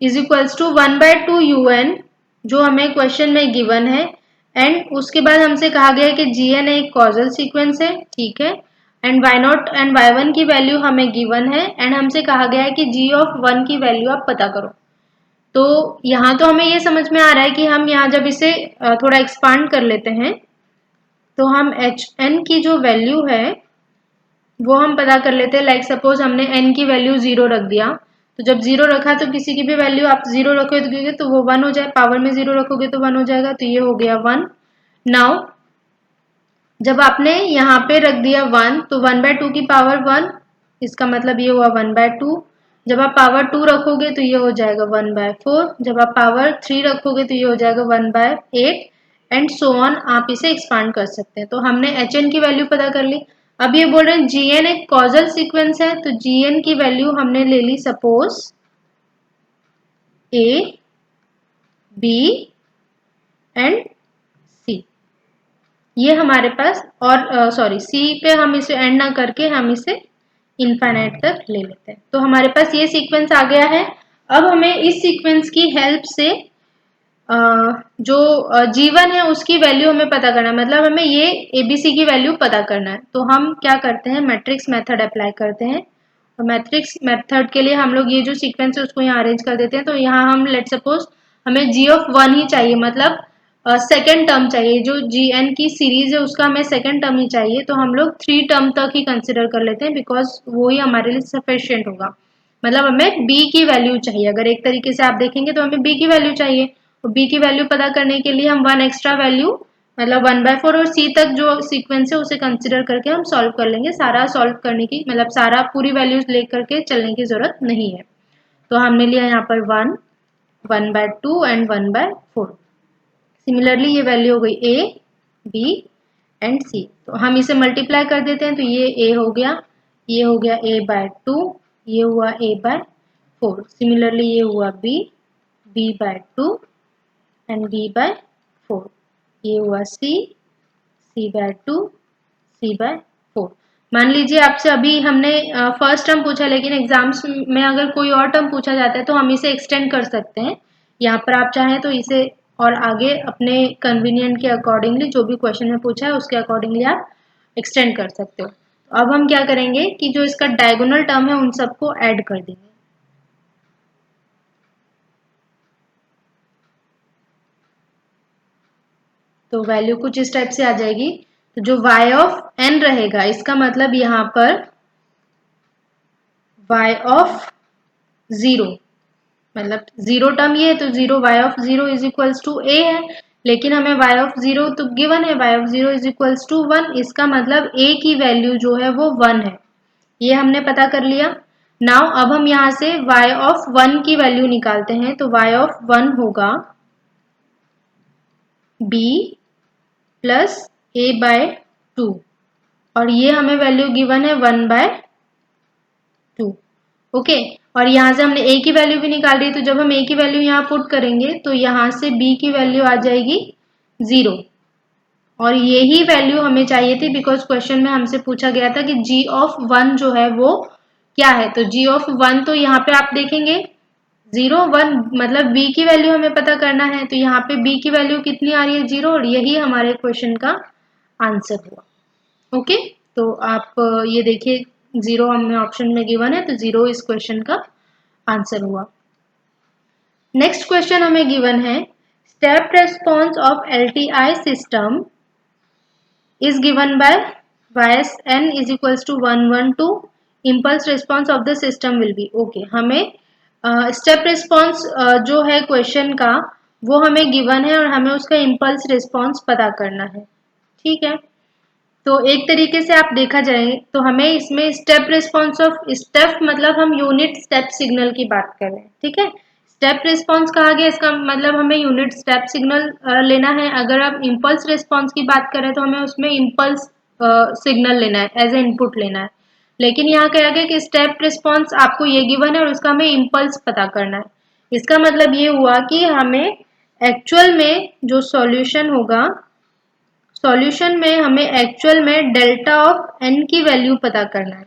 is equals to 1/2 un, जो हमें क्वेश्चन में गिवन है, एंड उसके बाद हमसे कहा गया है कि gn एक कॉजल सीक्वेंस है, ठीक है, एंड y0 एंड y1 की वैल्यू हमें गिवन है, एंड हमसे कहा गया है कि g ऑफ 1 की वैल्यू आप पता करो। तो यहाँ तो हमें ये समझ में आ रहा है कि हम यहाँ जब इसे थोड़ा एक्सपांड कर लेते हैं तो हम hn की जो वैल्यू है वो हम पता कर लेते हैं। लाइक सपोज हमने n की वैल्यू 0 रख दिया, तो जब 0 रखा तो किसी की भी वैल्यू आप 0 रखोगे तो वो 1 हो जाए, पावर में 0 रखोगे तो 1 हो जाएगा, तो ये हो गया 1। नाउ जब आपने यहाँ पे रख दिया 1 तो 1/2 की पावर 1, इसका मतलब ये हुआ 1/2। जब आप पावर 2 रखोगे तो ये हो जाएगा 1/4, जब आप पावर 3 रखोगे तो ये हो जाएगा 1/8 एंड सो ऑन, आप इसे एक्सपांड कर सकते हैं। तो हमने hn की वैल्यू पता कर ली। अब ये बोल रहे हैं gn एक कॉजल सीक्वेंस है, तो gn की वैल्यू हमने ले ली suppose A, B and C। ये हमारे पास, और सॉरी C पे हम इसे एंड ना करके हम इसे इनफाइनाइट तक ले लेते हैं। तो हमारे पास ये सीक्वेंस आ गया है। अब हमें इस सीक्वेंस की हेल्प से जो G1 है उसकी वैल्यू हमें पता करना है, मतलब हमें ये ABC की वैल्यू पता करना है। तो हम क्या करते हैं, मैट्रिक्स मेथड अप्लाई करते हैं। और मैट्रिक्स मेथड के लिए हम लोग ये जो सीक्वेंस है उसको यहाँ अरेंज कर देते हैं। तो यहाँ हम लेट सपोज हमें G(1) ही चाहिए, मतलब सेकेंड टर्म चाहिए। जो Gn की सीरीज है उसका हमें सेकेंड टर्म ही चाहिए। तो हम लोग 3 टर्म तक ही कंसिडर कर लेते हैं, बिकॉज वो ही हमारे लिए सफिशियंट होगा। मतलब हमें b की वैल्यू चाहिए, अगर एक तरीके से आप देखेंगे तो हमें b की वैल्यू चाहिए। तो b की वैल्यू पता करने के लिए हम 1 एक्स्ट्रा वैल्यू, मतलब 1/4 और c तक जो सीक्वेंस है उसे कंसिडर करके हम सॉल्व कर लेंगे। सारा सॉल्व करने की, मतलब सारा पूरी वैल्यूज लेकर के चलने की जरूरत नहीं है। तो हमने लिया यहाँ पर 1, 1/2 एंड 1/4। सिमिलरली ये वैल्यू हो गई a, b एंड c। तो हम इसे मल्टीप्लाई कर देते हैं। तो ये a हो गया, ये हो गया a/2, ये हुआ a/4। सिमिलरली ये हुआ b, b/2 एंड b/4। ये हुआ c, c/2, c/4। मान लीजिए आपसे अभी हमने फर्स्ट टर्म पूछा, लेकिन एग्जाम्स में अगर कोई और टर्म पूछा जाता है तो हम इसे एक्सटेंड कर सकते हैं। यहाँ पर आप चाहें तो इसे और आगे अपने कन्वीनियंट के अकॉर्डिंगली, जो भी क्वेश्चन में पूछा है उसके अकॉर्डिंगली आप एक्सटेंड कर सकते हो। तो अब हम क्या करेंगे कि जो इसका डायगोनल टर्म है उन सबको ऐड कर देंगे। तो वैल्यू कुछ इस टाइप से आ जाएगी। तो जो y ऑफ n रहेगा, इसका मतलब यहाँ पर y ऑफ 0, मतलब 0 टर्म ये है तो 0, y of 0 is equals to a है। लेकिन हमें y ऑफ 0 तो गिवन है, y of 0 is equals to 1। इसका मतलब a की वैल्यू जो है वो 1 है, ये हमने पता कर लिया। नाउ अब हम यहाँ से y ऑफ 1 की वैल्यू निकालते हैं। तो y ऑफ 1 होगा b प्लस a/2, और ये हमें वैल्यू गिवन है 1/2। ओके, और यहाँ से हमने a की वैल्यू भी निकाल दी। तो जब हम a की वैल्यू यहाँ पुट करेंगे तो यहाँ से b की वैल्यू आ जाएगी 0, और यही वैल्यू हमें चाहिए थी, बिकॉज क्वेश्चन में हमसे पूछा गया था कि g ऑफ 1 जो है वो क्या है। तो g ऑफ 1 तो यहाँ पे आप देखेंगे 0, 1, मतलब b की वैल्यू हमें पता करना है। तो यहाँ पे b की वैल्यू कितनी आ रही है, 0, और यही हमारे क्वेश्चन का आंसर हुआ। ओके, तो आप ये देखिए 0 हमें ऑप्शन में गिवन है, तो 0 इस क्वेश्चन का आंसर हुआ। नेक्स्ट क्वेश्चन हमें गिवन है, step response of LTI system is given by Ysn is equals to 112, impulse response of the system will be। okay, हमें स्टेप रिस्पॉन्स जो है क्वेश्चन का वो हमें गिवन है, और हमें उसका इम्पल्स रिस्पॉन्स पता करना है। ठीक है, तो एक तरीके से आप देखा जाए तो हमें इसमें स्टेप रिस्पॉन्स ऑफ, स्टेप मतलब हम यूनिट स्टेप सिग्नल की बात कर रहे हैं। ठीक है, स्टेप रिस्पॉन्स कहा गया, इसका मतलब हमें यूनिट स्टेप सिग्नल लेना है। अगर आप इम्पल्स रिस्पॉन्स की बात करें तो हमें उसमें इम्पल्स सिग्नल लेना है, एज ए इनपुट लेना है। लेकिन यहाँ कहा गया कि स्टेप रिस्पॉन्स आपको ये गिवन है और उसका हमें इम्पल्स पता करना है। इसका मतलब ये हुआ कि हमें एक्चुअल में जो सॉल्यूशन होगा, सॉल्यूशन में हमें एक्चुअल में डेल्टा ऑफ n की वैल्यू पता करना है।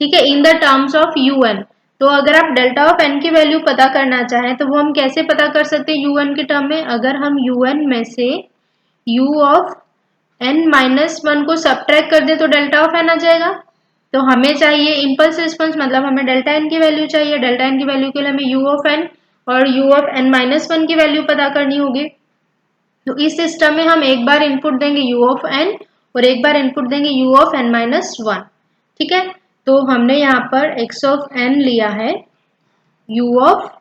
ठीक है, in the terms of un। तो अगर आप डेल्टा ऑफ n की वैल्यू पता करना चाहें तो वो हम कैसे पता कर सकते हैं un के टर्म में। अगर हम un में से u ऑफ n-1 को सब्ट्रैक्ट कर दे तो डेल्टा ऑफ n आ जाएगा। तो हमें चाहिए इम्पल्स रिस्पॉन्स, मतलब हमें डेल्टा n की वैल्यू चाहिए। डेल्टा n की वैल्यू के लिए हमें u ऑफ n और u ऑफ n-1 की वैल्यू पता करनी होगी। तो इस सिस्टम में हम एक बार इनपुट देंगे u ऑफ n और एक बार इनपुट देंगे u ऑफ n-1। ठीक है, तो हमने यहाँ पर x ऑफ n लिया है u ऑफ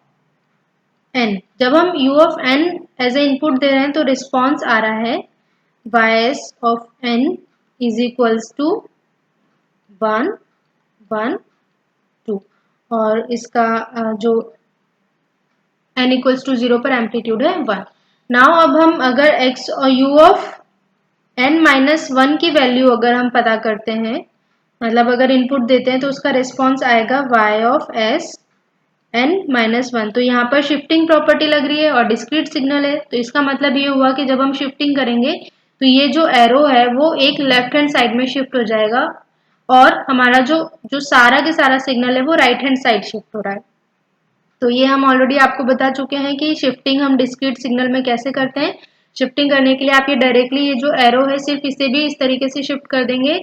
n। जब हम u of n as a input दे रहे हैं तो रिस्पॉन्स आ रहा है ys of n is equals to 1, 1, 2, और इसका जो n इक्वल्स टू 0 पर एम्पलीट्यूड है 1। नाउ अब हम अगर x और u ऑफ n-1 की वैल्यू अगर हम पता करते हैं, मतलब अगर इनपुट देते हैं तो उसका रिस्पॉन्स आएगा y ऑफ s n-1। तो यहाँ पर शिफ्टिंग प्रॉपर्टी लग रही है और डिस्क्रीट सिग्नल है, तो इसका मतलब ये हुआ कि जब हम शिफ्टिंग करेंगे तो ये जो एरो है वो एक लेफ्ट हैंड साइड में शिफ्ट हो जाएगा और हमारा जो जो सारा के सारा सिग्नल है वो राइट हैंड साइड शिफ्ट हो रहा है। तो ये हम ऑलरेडी आपको बता चुके हैं कि शिफ्टिंग हम डिस्क्रीट सिग्नल में कैसे करते हैं। शिफ्टिंग करने के लिए आप ये डायरेक्टली ये जो एरो है सिर्फ इसे भी इस तरीके से शिफ्ट कर देंगे,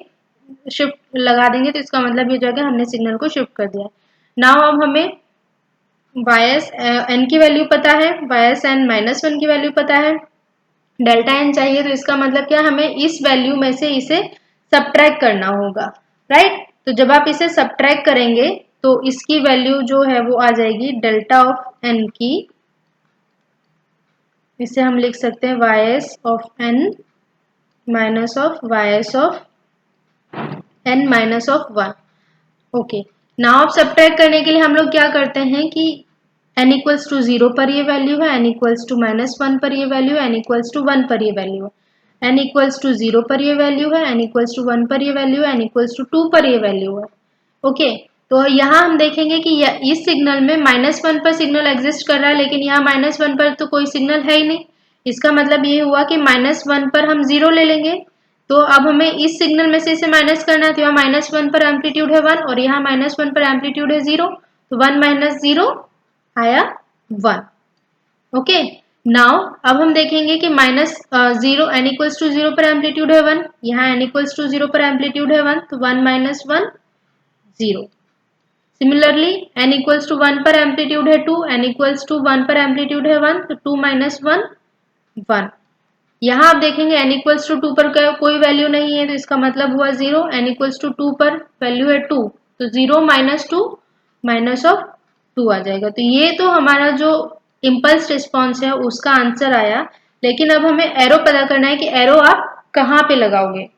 शिफ्ट लगा देंगे, तो इसका मतलब ये जो है हमने सिग्नल को शिफ्ट कर दिया है। नाउ अब हमें वायस एन की वैल्यू पता है, वायस एन -1 की वैल्यू पता है, डेल्टा एन चाहिए, तो इसका मतलब क्या, हमें इस वैल्यू में से इसे सबट्रैक्ट करना होगा, राइट। तो जब आप इसे सबट्रैक्ट करेंगे तो इसकी वैल्यू जो है वो आ जाएगी डेल्टा ऑफ एन की, इसे हम लिख सकते हैं y's of n minus of y's of n minus of 1। Okay, now अब सबट्रैक्ट करने के लिए हम लोग क्या करते हैं कि n इक्वल्स टू 0 पर ये वैल्यू है, n इक्वल्स टू -1 पर ये वैल्यू है, n इक्वल्स टू 1 पर ये वैल्यू है, n इक्वल्स टू 0 पर ये वैल्यू है, n इक्वल्स टू 1 पर ये वैल्यू है, n इक्वल्स टू 2 पर ये वैल्यू है। ओके, तो यहाँ हम देखेंगे कि इस सिग्नल में -1 पर सिग्नल एग्जिस्ट कर रहा है, लेकिन यहाँ -1 पर तो कोई सिग्नल है ही नहीं। इसका मतलब ये हुआ कि -1 पर हम 0 ले लेंगे। तो अब हमें इस सिग्नल में से इसे माइनस करना है, तो यहाँ -1 पर एम्पलीट्यूड है 1 और यहाँ -1 पर एम्पलीट्यूड है 0, तो 1 माइनस 0 आया 1। ओके, नाउ अब हम देखेंगे कि -0 n इक्वल्स टू 0 पर एम्पलीट्यूड है 1, यहाँ n इक्वल्स टू 0 पर एम्पलीट्यूड है 1, तो 1 minus 1 0। Similarly n equals to 1 पर एम्पलीट्यूड है 2, n इक्वल्स टू 1 पर एम्पलीट्यूड है 1, तो 2 माइनस 1 1। यहाँ आप देखेंगे n इक्वल्स टू 2 पर कोई वैल्यू नहीं है, तो इसका मतलब हुआ 0, n इक्वल्स टू 2 पर वैल्यू है 2, तो 0 माइनस 2 माइनस ऑफ 2 आ जाएगा। तो ये तो हमारा जो इम्पल्स रिस्पॉन्स है उसका आंसर आया, लेकिन अब हमें एरो पता करना है कि एरो आप कहाँ पे लगाओगे।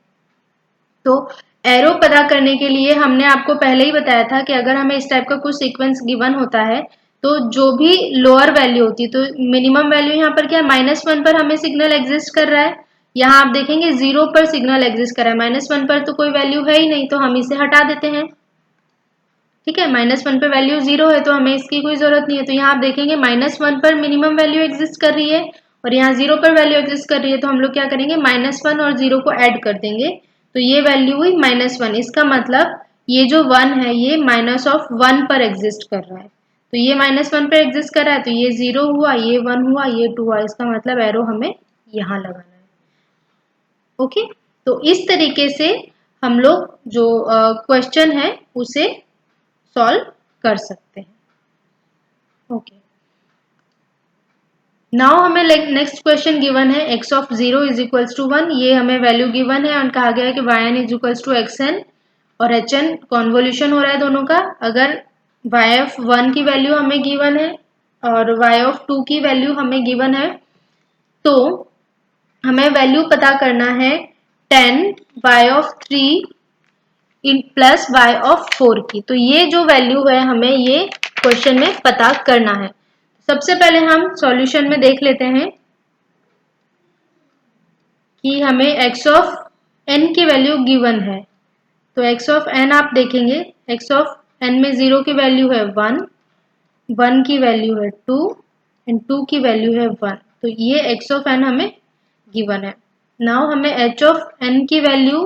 तो एरो पता करने के लिए हमने आपको पहले ही बताया था कि अगर हमें इस टाइप का कुछ सीक्वेंस गिवन होता है तो जो भी लोअर वैल्यू होती है, तो मिनिमम वैल्यू यहाँ पर क्या है, -1 पर हमें सिग्नल एग्जिस्ट कर रहा है, यहाँ आप देखेंगे 0 पर सिग्नल एग्जिस्ट कर रहा है, -1 पर तो कोई वैल्यू है ही नहीं, तो हम इसे हटा देते हैं। ठीक है, -1 पर वैल्यू 0 है तो हमें इसकी कोई जरूरत नहीं है, तो यहाँ आप देखेंगे -1 पर मिनिमम वैल्यू एग्जिस्ट कर रही है और यहाँ 0 पर वैल्यू एग्जिस्ट कर रही है, तो हम लोग क्या करेंगे, -1 और 0 को ऐड कर देंगे, तो ये वैल्यू हुई -1। इसका मतलब ये जो 1 है ये -1 पर एग्जिस्ट कर रहा है, तो ये -1 पर एग्जिस्ट कर रहा है, तो ये 0 हुआ, ये 1 हुआ, ये 2 हुआ, इसका मतलब एरो हमें यहाँ लगाना है। ओके, तो इस तरीके से हम लोग जो क्वेश्चन है उसे सॉल्व कर सकते हैं। ओके, नाउ हमें नेक्स्ट क्वेश्चन गिवन है x of 0 is equals to 1, ये हमें वैल्यू गिवन है और कहा गया है कि yn is equals to xn और hn कॉन्वोल्यूशन हो रहा है दोनों का। अगर y ऑफ 1 की वैल्यू हमें गिवन है और y ऑफ 2 की वैल्यू हमें गिवन है, तो हमें वैल्यू पता करना है 10 y of 3 plus y of 4 की। तो ये जो वैल्यू है हमें ये क्वेश्चन में पता करना है। सबसे पहले हम सॉल्यूशन में देख लेते हैं कि हमें x ऑफ n की वैल्यू गिवन है, तो x ऑफ n आप देखेंगे, x ऑफ n में 0 की वैल्यू है 1, 1 की वैल्यू है 2 एंड 2 की वैल्यू है 1, तो ये x ऑफ n हमें गिवन है। नाउ हमें h ऑफ n की वैल्यू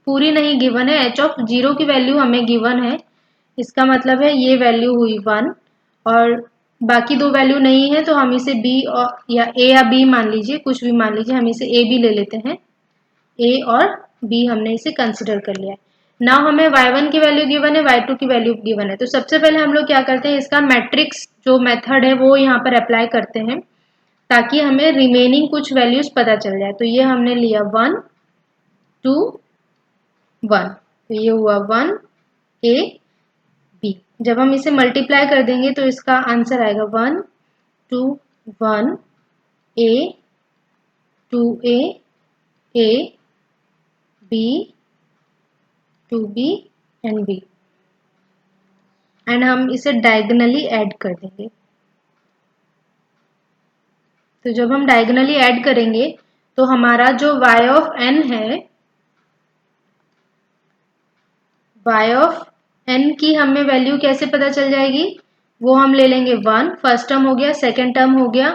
पूरी नहीं गिवन है, h ऑफ 0 की वैल्यू हमें गिवन है, इसका मतलब है ये वैल्यू हुई 1 और बाकी दो वैल्यू नहीं है, तो हम इसे b और या a या b मान लीजिए, कुछ भी मान लीजिए, हम इसे a भी ले लेते हैं, a और b हमने इसे कंसिडर कर लिया है। नाउ हमें y1 की वैल्यू गिवन है, y2 की वैल्यू गिवन है, तो सबसे पहले हम लोग क्या करते हैं, इसका मैट्रिक्स जो मेथड है वो यहाँ पर अप्लाई करते हैं ताकि हमें रिमेनिंग कुछ वैल्यूज पता चल जाए। तो ये हमने लिया 1 2 1, तो ये हुआ 1 a b। जब हम इसे मल्टीप्लाई कर देंगे तो इसका आंसर आएगा 1 2 1 a 2a a b 2b and b, and हम इसे डायगोनली ऐड कर देंगे। तो जब हम डायगोनली ऐड करेंगे तो हमारा जो y ऑफ n है, y ऑफ n की हमें वैल्यू कैसे पता चल जाएगी, वो हम ले लेंगे 1, फर्स्ट टर्म हो गया, सेकेंड टर्म हो गया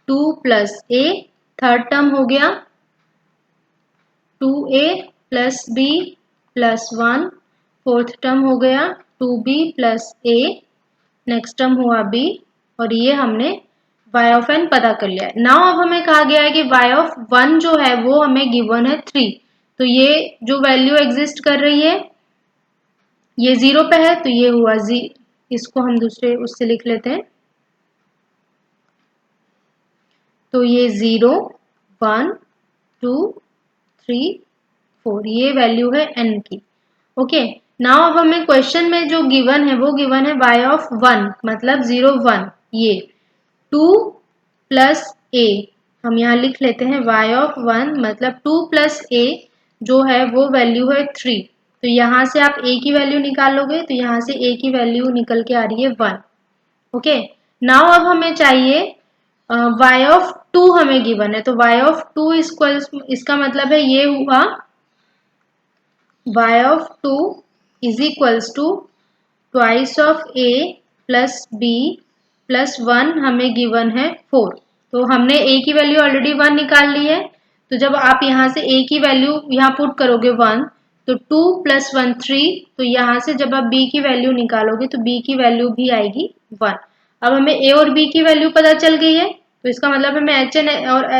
2 प्लस ए, थर्ड टर्म हो गया 2a plus b plus 1, fourth term हो गया 2b plus a, next term हुआ b, और ये हमने y ऑफ n पता कर लिया है। नाउ अब हमें कहा गया है कि y ऑफ 1 जो है वो हमें गिवन है 3, तो ये जो वैल्यू एग्जिस्ट कर रही है ये 0 पे है, तो ये हुआ इसको हम दूसरे उससे लिख लेते हैं, तो ये 0 1 2 3 4 ये वैल्यू है n की। ओके, नाउ अब हमें क्वेश्चन में जो गिवन है वो गिवन है y ऑफ 1 मतलब 0 1, ये 2 प्लस a, हम यहाँ लिख लेते हैं y ऑफ 1 मतलब 2 प्लस a जो है वो वैल्यू है 3, तो यहाँ से आप a की वैल्यू निकालोगे तो यहाँ से a की वैल्यू निकल के आ रही है 1। ओके, नाउ अब हमें चाहिए y ऑफ 2 हमें गिवन है, तो y ऑफ 2 इक्वल्स, इसका मतलब है ये हुआ y of 2 is equals to twice of a plus b plus 1 हमें गिवन है 4, तो हमने a की वैल्यू ऑलरेडी 1 निकाल ली है, तो जब आप यहाँ से a की वैल्यू यहाँ पुट करोगे 1 तो 2 प्लस 1 3, तो यहाँ से जब आप b की वैल्यू निकालोगे तो b की वैल्यू भी आएगी 1। अब हमें a और b की वैल्यू पता चल गई है, तो इसका मतलब हमें hn और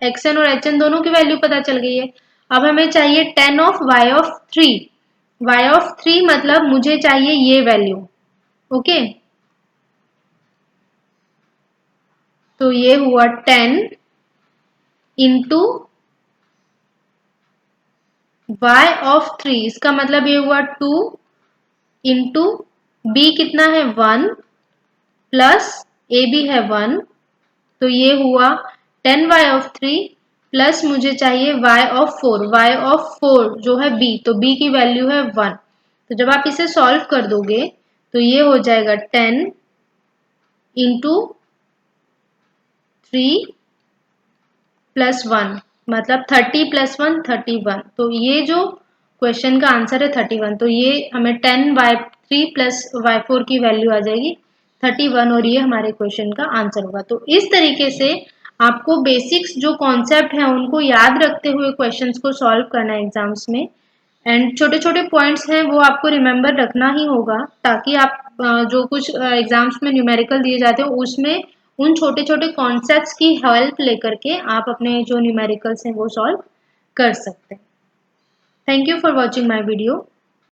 xn और hn दोनों की वैल्यू पता चल गई है। अब हमें चाहिए 10 of y of 3, y of 3 मतलब मुझे चाहिए ये वैल्यू। ओके, तो ये हुआ 10 इंटू y ऑफ 3, इसका मतलब ये हुआ 2 इंटू b कितना है 1 प्लस a भी है 1, तो ये हुआ 10y ऑफ 3 प्लस मुझे चाहिए y ऑफ 4, y ऑफ 4 जो है b, तो b की वैल्यू है 1, तो जब आप इसे सॉल्व कर दोगे तो ये हो जाएगा 10 इंटू 3 प्लस 1 मतलब 30 प्लस 1 31, तो ये जो क्वेश्चन का आंसर है 31, तो ये हमें 10y3 प्लस y4 की वैल्यू आ जाएगी 31, और ये हमारे क्वेश्चन का आंसर होगा। तो इस तरीके से आपको बेसिक्स जो कॉन्सेप्ट है उनको याद रखते हुए क्वेश्चंस को सॉल्व करना है एग्जाम्स में, एंड छोटे छोटे पॉइंट्स हैं वो आपको रिमेम्बर रखना ही होगा, ताकि आप जो कुछ एग्जाम्स में न्यूमेरिकल दिए जाते हैं उसमें उन छोटे छोटे कॉन्सेप्ट्स की हेल्प लेकर के आप अपने जो न्यूमेरिकल्स हैं वो सॉल्व कर सकते हैं। Thank you for watching my video.